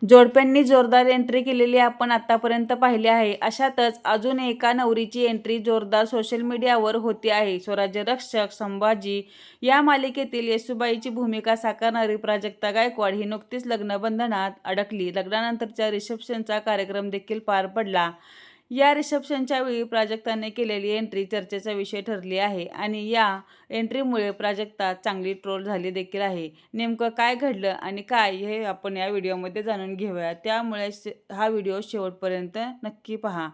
जोडप्यांनी जोरदार एंट्री केलेली आपण आतापर्यंत पाहिली आहे. अशातच अजून एका नवरीची एंट्री जोरदार सोशल मीडियावर होती आहे. स्वराज्य रक्षक संभाजी या मालिकेतील येसूबाईची भूमिका साकारणारी प्राजक्ता गायकवाड ही नुकतीच लग्नबंधनात अडकली. लग्नानंतरच्या रिसेप्शनचा कार्यक्रम देखील पार पडला. या रिसेप्शनच्या वेळी प्राजक्ताने केलेली एंट्री चर्चेचा विषय ठरली आहे आणि या एंट्रीमुळे प्राजक्ता चांगली ट्रोल झाली देखील आहे. नेमकं काय घडलं आणि काय हे आपण या व्हिडिओमध्ये जाणून घेऊया. त्यामुळे हा व्हिडिओ शेवटपर्यंत नक्की पहा.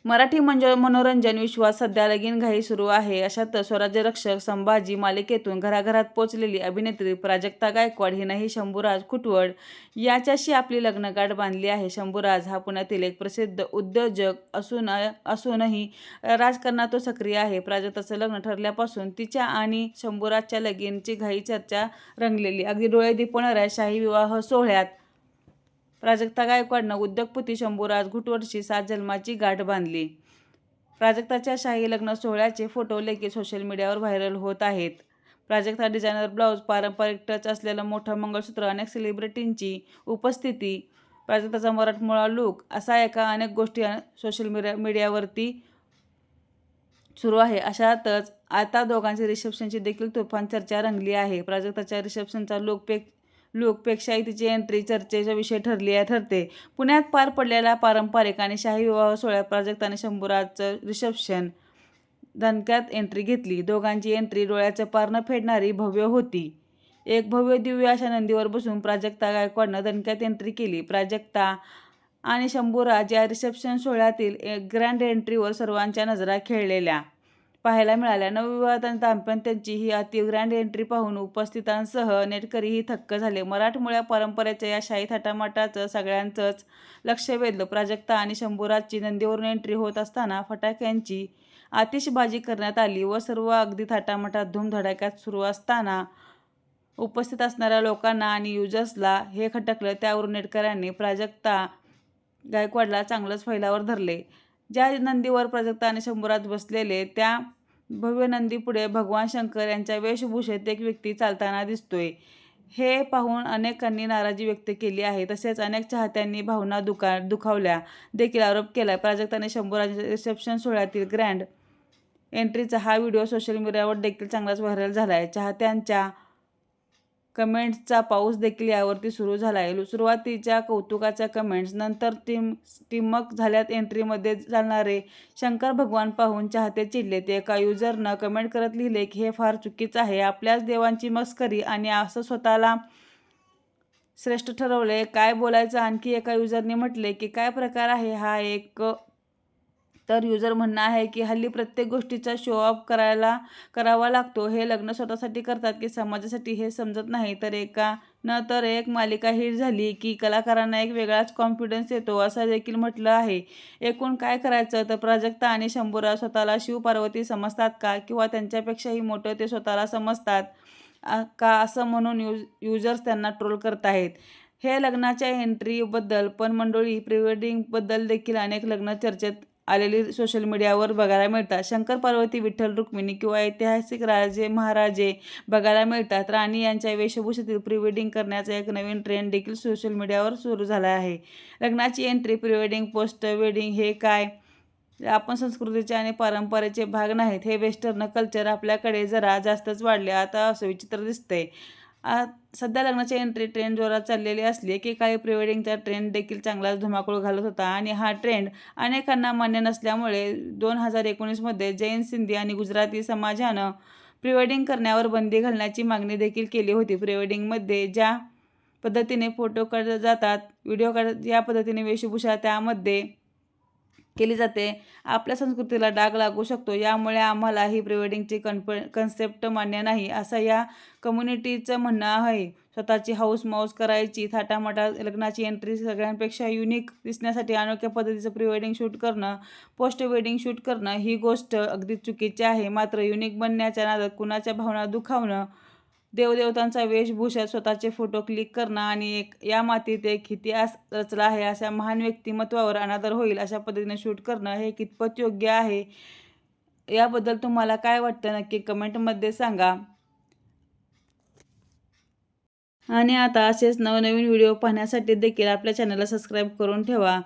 मराठी मनोरंजन विश्वात सध्या लगीनघाई सुरू आहे. अशातच स्वराज्य रक्षक संभाजी मालिकेतून घराघरात पोचलेली अभिनेत्री प्राजक्ता गायकवाड हिनंही शंभूराज खुटवड याच्याशी आपली लग्नगाठ बांधली आहे. शंभूराज हा पुण्यातील एक प्रसिद्ध उद्योजक असूनही राजकारणात तो सक्रिय आहे. प्राजक्ताचं लग्न ठरल्यापासून तिच्या आणि शंभूराजच्या लगीनची घाई चर्चा रंगलेली. अगदी डोळे दिपवणाऱ्या शाही विवाह सोहळ्यात प्राजक्ता गायकवाडनं उद्योगपती शंभूराज घुटवडशी 7 जन्माची गाठ बांधली. प्राजक्ताच्या शाही लग्न सोहळ्याचे फोटो लेखी सोशल मीडियावर व्हायरल होत आहेत. प्राजक्ता डिझायनर ब्लाऊज, पारंपरिक टच असलेलं मोठं मंगळसूत्र, अनेक सेलिब्रिटींची उपस्थिती, प्राजक्ताचा मराठमोळा लूक असा अनेक गोष्टी सोशल मीडियावरती सुरू आहे. अशातच आता दोघांची रिसेप्शनची देखील तुफान चर्चा रंगली आहे. प्राजक्ताच्या रिसेप्शनचा लूकपेक्षाही तिची एंट्री चर्चेचा विषय ठरते. पुण्यात पार पडलेल्या पारंपरिक आणि शाही विवाह सोहळ्यात प्राजक्ताने शंभूराजचं रिसेप्शन दणक्यात एंट्री घेतली. दोघांची एंट्री डोळ्याचं पार न फेडणारी भव्य होती. एक भव्य दिव्य अशा नंदीवर बसून प्राजक्ता गायकवाडनं दणक्यात एंट्री केली. प्राजक्ता आणि शंभूराज या रिसेप्शन सोहळ्यातील ग्रँड एंट्रीवर सर्वांच्या नजरा खेळलेल्या पाहायला मिळाल्या. नवविवाहित दाम्पत्याची ही अति ग्रँड एंट्री पाहून उपस्थितांसह नेटकरीही थक्क झाले. मराठमोळ्या परंपरेच्या या शाही थाटामाटाचं सगळ्यांचंच लक्ष वेधलं. प्राजक्ता आणि शंभूराजची नंदीवरून एंट्री होत असताना फटाक्यांची आतिषबाजी करण्यात आली व सर्व अगदी थाटामाटात धूमधडाक्यात सुरू असताना उपस्थित असणाऱ्या लोकांना आणि युजर्सला हे खटकलं. त्यावरून नेटकऱ्यांनी प्राजक्ता गायकवाडला चांगलंच फैलावर धरले. ज्या नंदीवर प्राजक्ता आणि शंभूराज बसलेले त्या भव्य नंदीपुढे भगवान शंकर यांच्या वेशभूषेत एक व्यक्ती चालताना दिसतोय. हे पाहून अनेकांनी नाराजी व्यक्त केली आहे. तसेच अनेक चाहत्यांनी भावना दुखावल्या देखील आरोप केलाय. प्राजक्ताने शंभूराज रिसेप्शन सोहळ्यातील ग्रँड एंट्रीचा हा व्हिडिओ सोशल मीडियावर देखील चांगलाच व्हायरल झालाय. चाहत्यांच्या कमेंट्सचा पाऊस देखील यावरती सुरू झाला आहे. सुरुवातीच्या कौतुकाच्या कमेंट्स नंतर टिमक झाल्यात. एंट्रीमध्ये चालणारे शंकर भगवान पाहून चाहते चिडलेत. एका युजरनं कमेंट करत लिहिले की हे फार चुकीचं आहे. आपल्याच देवांची मस्करी आणि असं स्वतःला श्रेष्ठ ठरवलंय. काय बोलायचं. आणखी एका युजरने म्हटले की काय प्रकार आहे हा एक. तर युजर म्हणणं आहे की हल्ली प्रत्येक गोष्टीचा शो ऑफ करावा लागतो. हे लग्न स्वतःसाठी करतात की समाजासाठी हे समजत नाही. तर एक मालिका हिट झाली की कलाकारांना एक वेगळाच कॉन्फिडन्स येतो असं देखील म्हटलं आहे. एकूण काय करायचं. तर प्राजक्ता आणि शंभूराज स्वतःला शिवपार्वती समजतात का किंवा त्यांच्यापेक्षाही मोठं ते स्वतःला समजतात का असं म्हणून युजर्स त्यांना ट्रोल करत आहेत. हे लग्नाच्या एंट्रीबद्दल पण मंडळी प्री-वेडिंगबद्दल देखील अनेक लग्न चर्चेत आलेली सोशल मीडियावर बघायला मिळतात. शंकर पार्वती, विठ्ठल रुक्मिणी किंवा ऐतिहासिक राजे महाराजे बघायला मिळतात. राणी यांच्या वेशभूषेतील प्री-वेडिंग करण्याचा एक नवीन ट्रेंड देखील सोशल मीडियावर सुरू झाला आहे. लग्नाची एंट्री, प्री-वेडिंग, पोस्ट वेडिंग हे काय आपण संस्कृतीचे आणि परंपरेचे भाग नाहीत. हे वेस्टर्न कल्चर आपल्याकडे जरा जास्तच वाढले आता असं विचित्र दिसतंय. सध्या लग्नाची एंट्री ट्रेंड जोरात चाललेली असली एकेकाळी प्री-वेडिंगचा ट्रेंड देखील चांगलाच धुमाकूळ घालत होता आणि हा ट्रेंड अनेकांना मान्य नसल्यामुळे 2019मध्ये जैन, सिंधी आणि गुजराती समाजानं प्री-वेडिंग करण्यावर बंदी घालण्याची मागणी देखील केली होती. प्री-वेडिंगमध्ये ज्या पद्धतीने फोटो काढले जातात, व्हिडिओ या पद्धतीने वेशभूषा त्यामध्ये केली जाते, आपल्या संस्कृतीला डाग लागू शकतो. यामुळे आम्हाला ही प्री-वेडिंगची कन्सेप्ट मान्य नाही असं या कम्युनिटीचं म्हणणं आहे. स्वतःची हौस-मौज करायची, थाटामाटात लग्नाची एंट्री, सगळ्यांपेक्षा युनिक दिसण्यासाठी अनोख्या पद्धतीचं प्री-वेडिंग शूट करणं, पोस्ट वेडिंग शूट करणं ही गोष्ट अगदीच चुकीची आहे. मात्र युनिक बनण्याच्या नादात कुणाच्या भावना दुखावणं, देवदेवतांचा वेशभूषेत स्वतःचे फोटो क्लिक करणं आणि या मातीत एक इतिहास रचला आहे अशा महान व्यक्तिमत्वावर अनादर होईल अशा पद्धतीने शूट करणं हे कितपत योग्य आहे याबद्दल तुम्हाला काय वाटतं नक्की कमेंटमध्ये सांगा. आणि आता असेच नवनवीन व्हिडिओ पाहण्यासाठी देखील आपल्या चॅनलला सबस्क्राईब करून ठेवा.